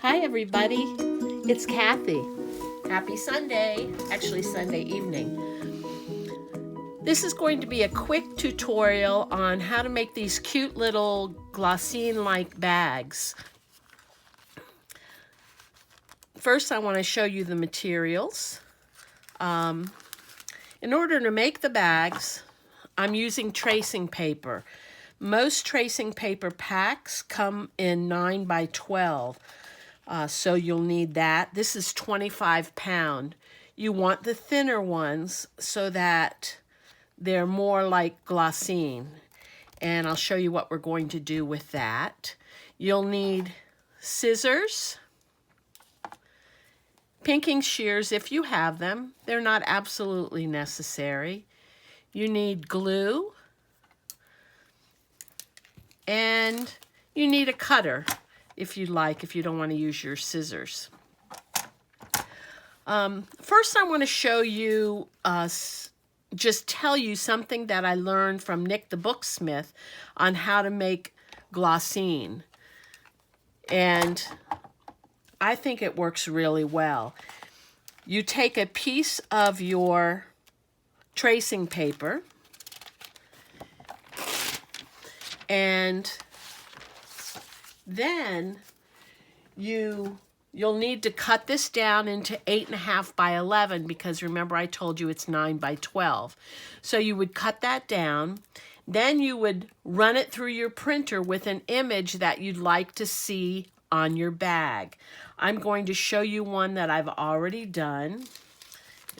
Hi everybody, it's Kathy. Happy Sunday, actually Sunday evening. This is going to be a quick tutorial on how to make these cute little Glassine-like bags. First I want to show you the materials. In order to make the bags, I'm using tracing paper. Most tracing paper packs come in 9 by 12. So you'll need that. This is 25 pound. You want the thinner ones so that they're more like glassine. And I'll show you what we're going to do with that. You'll need scissors, pinking shears if you have them. They're not absolutely necessary. You need glue. And you need a cutter if you don't want to use your scissors. First I want to show you, just tell you something that I learned from Nick the Booksmith on how to make glassine. And I think it works really well. You take a piece of your tracing paper and then you'll need to cut this down into 8.5 by 11 because remember I told you it's 9 by 12. So you would cut that down. Then you would run it through your printer with an image that you'd like to see on your bag. I'm going to show you one that I've already done.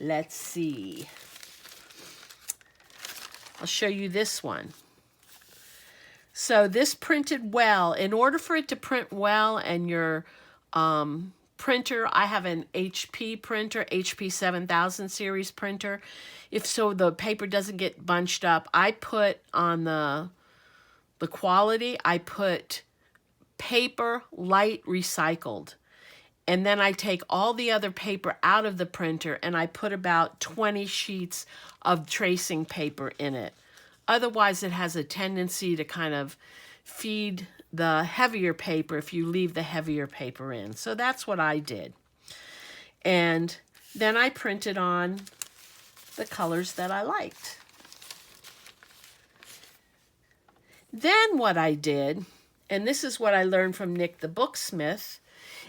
Let's see. I'll show you this one. So this printed well. In order for it to print well and your printer, I have an HP printer, HP 7000 series printer. If so, the paper doesn't get bunched up. I put on the quality, I put paper light recycled. And then I take all the other paper out of the printer and I put about 20 sheets of tracing paper in it. Otherwise, it has a tendency to kind of feed the heavier paper if you leave the heavier paper in. So that's what I did. And then I printed on the colors that I liked. Then what I did, and this is what I learned from Nick the Booksmith,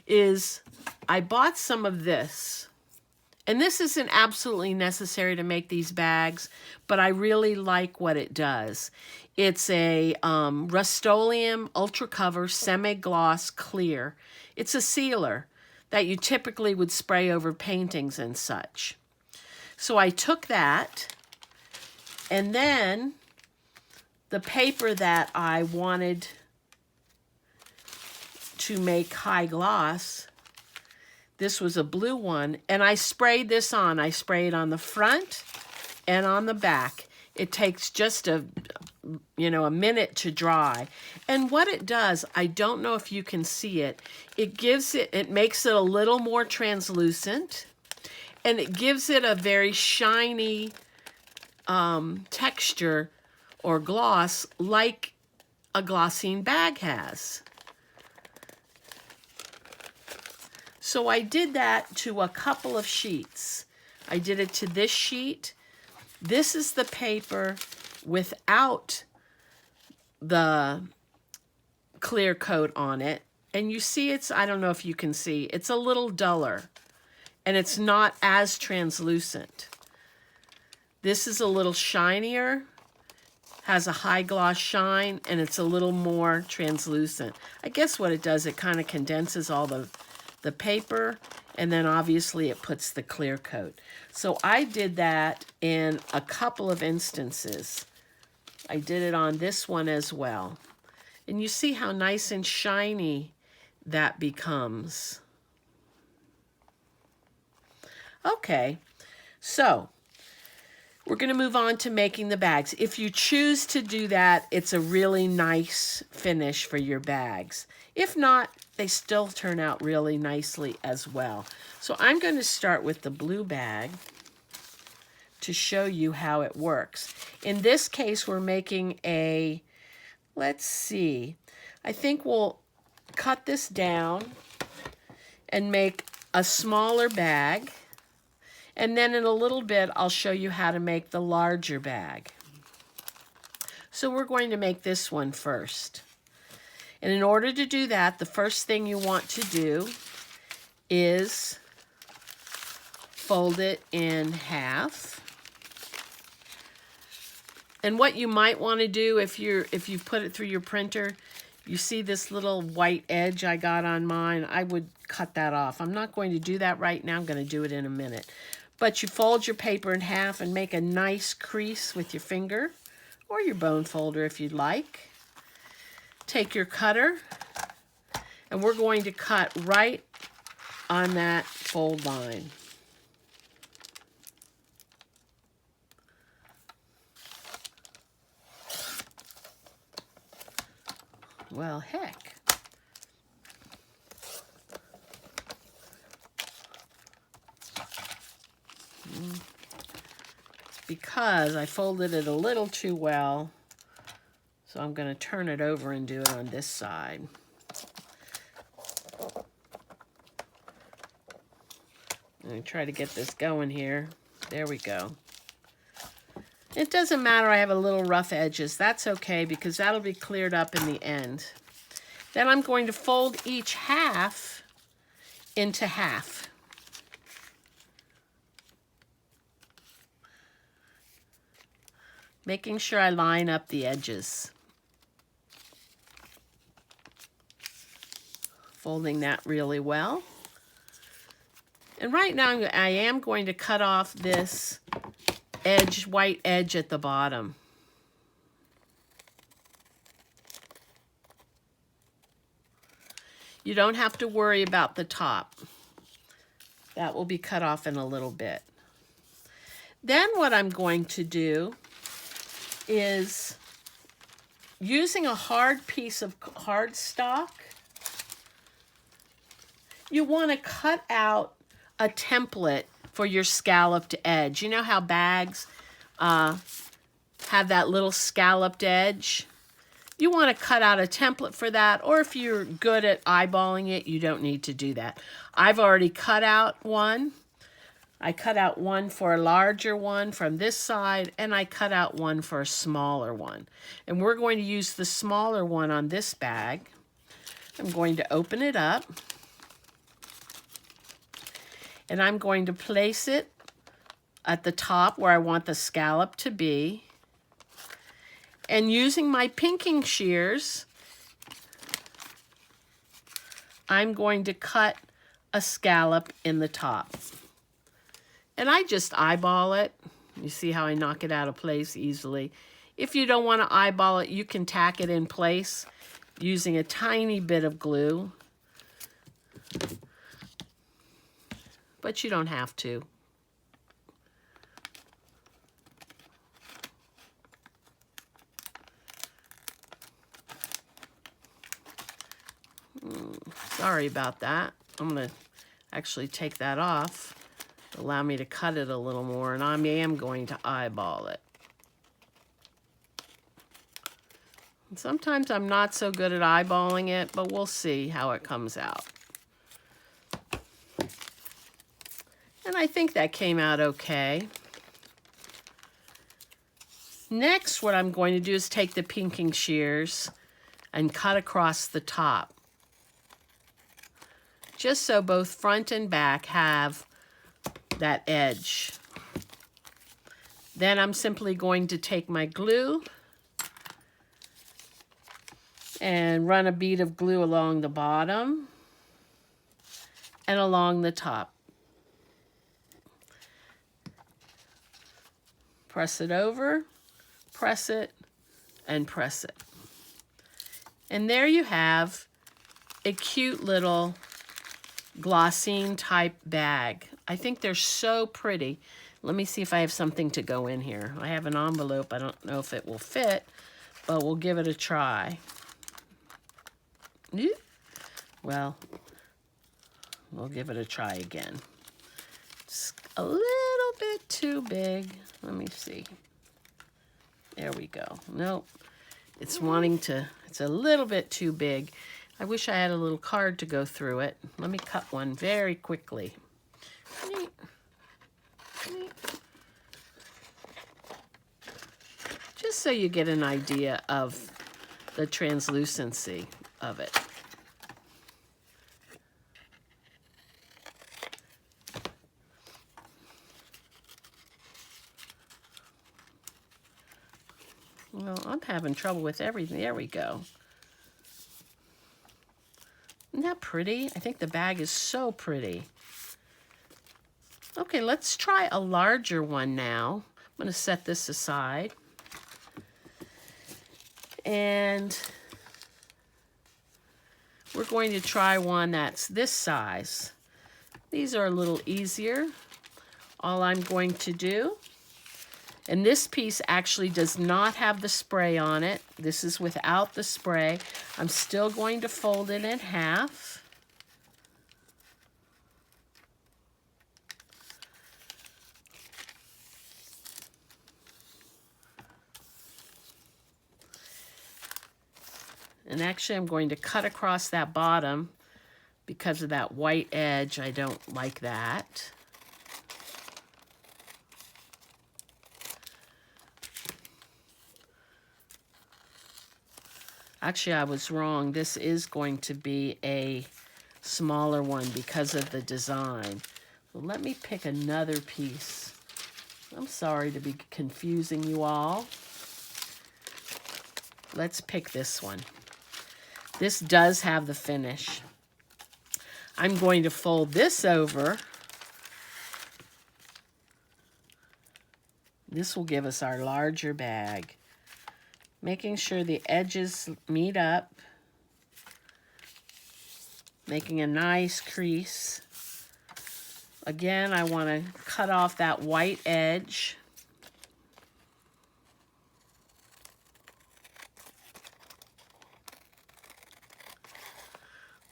is I bought some of this. And this isn't absolutely necessary to make these bags, but I really like what it does. It's a Rust-Oleum Ultra Cover Semi-Gloss Clear. It's a sealer that you typically would spray over paintings and such. So I took that, and then the paper that I wanted to make high gloss, this was a blue one, and I sprayed this on. I sprayed on the front and on the back. It takes just a minute to dry. And what it does, I don't know if you can see it, it makes it a little more translucent, and it gives it a very shiny texture or gloss like a glassine bag has. So I did that to a couple of sheets. I did it to this sheet. This is the paper without the clear coat on it. And you see I don't know if you can see, it's a little duller and it's not as translucent. This is a little shinier, has a high gloss shine, and it's a little more translucent. I guess what it does, it kind of condenses all the paper, and then obviously it puts the clear coat. So I did that in a couple of instances. I did it on this one as well. And you see how nice and shiny that becomes. Okay, so we're going to move on to making the bags. If you choose to do that, it's a really nice finish for your bags. If not, they still turn out really nicely as well. So I'm going to start with the blue bag to show you how it works. In this case, we're making a, let's see, I think we'll cut this down and make a smaller bag. And then in a little bit, I'll show you how to make the larger bag. So we're going to make this one first. And in order to do that, the first thing you want to do is fold it in half. And what you might want to do if you've put it through your printer, you see this little white edge I got on mine, I would cut that off. I'm not going to do that right now. I'm going to do it in a minute. But you fold your paper in half and make a nice crease with your finger or your bone folder if you'd like. Take your cutter, and we're going to cut right on that fold line. Well, heck. It's because I folded it a little too well. So I'm going to turn it over and do it on this side. Let me try to get this going here. There we go. It doesn't matter I have a little rough edges. That's okay because that'll be cleared up in the end. Then I'm going to fold each half into half. Making sure I line up the edges. Folding that really well. And right now I am going to cut off this edge, white edge at the bottom. You don't have to worry about the top. That will be cut off in a little bit. Then what I'm going to do is, using a hard piece of cardstock, you want to cut out a template for your scalloped edge. You know how bags have that little scalloped edge? You want to cut out a template for that, or if you're good at eyeballing it, you don't need to do that. I've already cut out one. I cut out one for a larger one from this side, and I cut out one for a smaller one. And we're going to use the smaller one on this bag. I'm going to open it up. And I'm going to place it at the top where I want the scallop to be. And using my pinking shears, I'm going to cut a scallop in the top. And I just eyeball it. You see how I knock it out of place easily. If you don't want to eyeball it, you can tack it in place using a tiny bit of glue. But you don't have to. Sorry about that. I'm going to actually take that off. Allow me to cut it a little more, and I am going to eyeball it. And sometimes I'm not so good at eyeballing it, but we'll see how it comes out. And I think that came out okay. Next, what I'm going to do is take the pinking shears and cut across the top. Just so both front and back have that edge. Then I'm simply going to take my glue and run a bead of glue along the bottom and along the top. Press it over, press it, and press it. And there you have a cute little Glassine type bag. I think they're so pretty. Let me see if I have something to go in here. I have an envelope. I don't know if it will fit, but we'll give it a try. Well, we'll give it a try again. It's a little bit too big. Let me see. There we go. Nope. It's a little bit too big. I wish I had a little card to go through it. Let me cut one very quickly. Just so you get an idea of the translucency of it. Well, I'm having trouble with everything. There we go. Isn't that pretty? I think the bag is so pretty. Okay, let's try a larger one now. I'm going to set this aside. And we're going to try one that's this size. These are a little easier. All I'm going to do, and this piece actually does not have the spray on it. This is without the spray. I'm still going to fold it in half. And actually I'm going to cut across that bottom because of that white edge. I don't like that. Actually, I was wrong. This is going to be a smaller one because of the design. Well, let me pick another piece. I'm sorry to be confusing you all. Let's pick this one. This does have the finish. I'm going to fold this over. This will give us our larger bag. Making sure the edges meet up. Making a nice crease. Again, I want to cut off that white edge.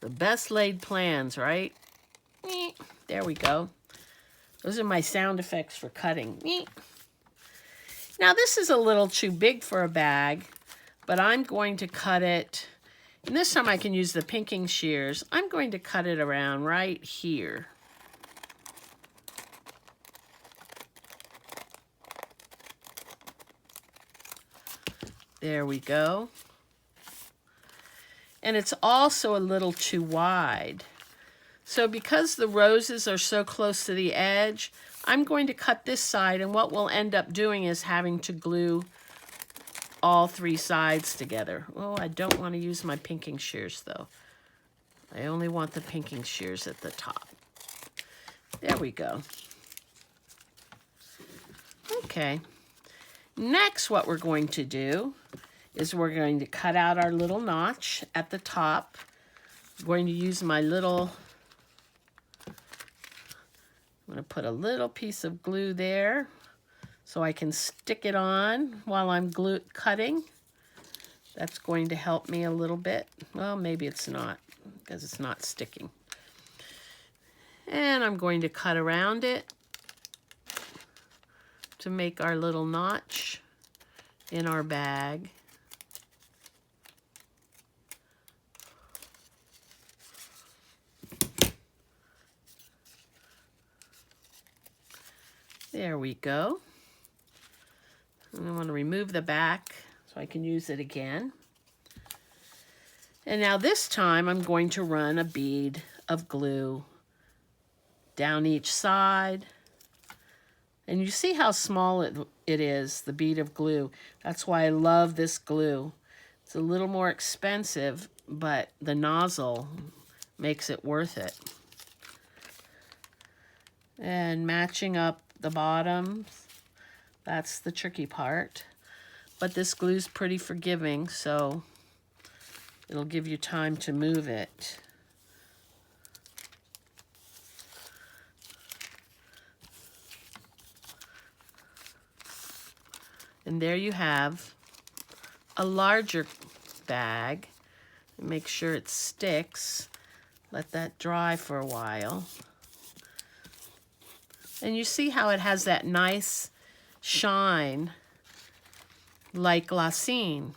The best laid plans, right? There we go. Those are my sound effects for cutting. Now this is a little too big for a bag, but I'm going to cut it, and this time I can use the pinking shears. I'm going to cut it around right here. There we go. And it's also a little too wide. So because the roses are so close to the edge, I'm going to cut this side, and what we'll end up doing is having to glue all three sides together. Oh, I don't want to use my pinking shears though. I only want the pinking shears at the top. There we go. Okay. Next, what we're going to do is we're going to cut out our little notch at the top. I'm going to use my little, I'm going to put a little piece of glue there so I can stick it on while I'm cutting. That's going to help me a little bit. Well, maybe it's not because it's not sticking. And I'm going to cut around it to make our little notch in our bag. There we go. And I want to remove the back so I can use it again. And now this time I'm going to run a bead of glue down each side. And you see how small it is, the bead of glue. That's why I love this glue. It's a little more expensive, but the nozzle makes it worth it. And matching up the bottoms, that's the tricky part. But this glue's pretty forgiving, so it'll give you time to move it. And there you have a larger bag. Make sure it sticks. Let that dry for a while. And you see how it has that nice shine like glassine.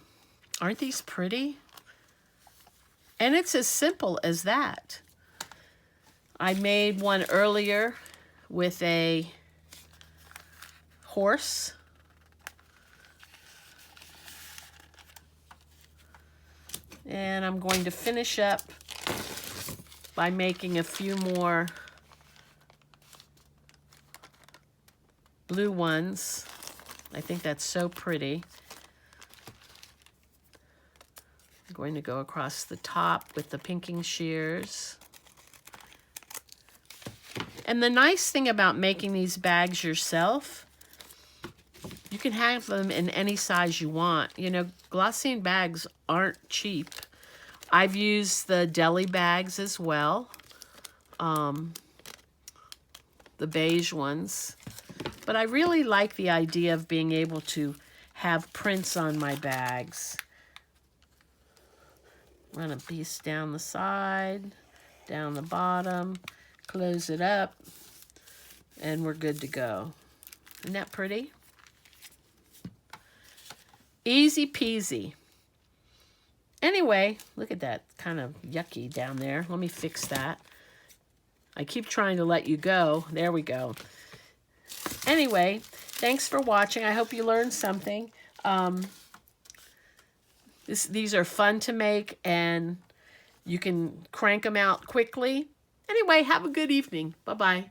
Aren't these pretty? And it's as simple as that. I made one earlier with a horse. And I'm going to finish up by making a few more blue ones. I think that's so pretty. I'm going to go across the top with the pinking shears. And the nice thing about making these bags yourself, you can have them in any size you want. You know, Glassine bags aren't cheap. I've used the deli bags as well, the beige ones. But I really like the idea of being able to have prints on my bags. Run a piece down the side, down the bottom, close it up, and we're good to go. Isn't that pretty? Easy peasy. Anyway, look at that, kind of yucky down there. Let me fix that. I keep trying to let you go. There we go. Anyway, thanks for watching. I hope you learned something. These are fun to make, and you can crank them out quickly. Anyway, have a good evening. Bye-bye.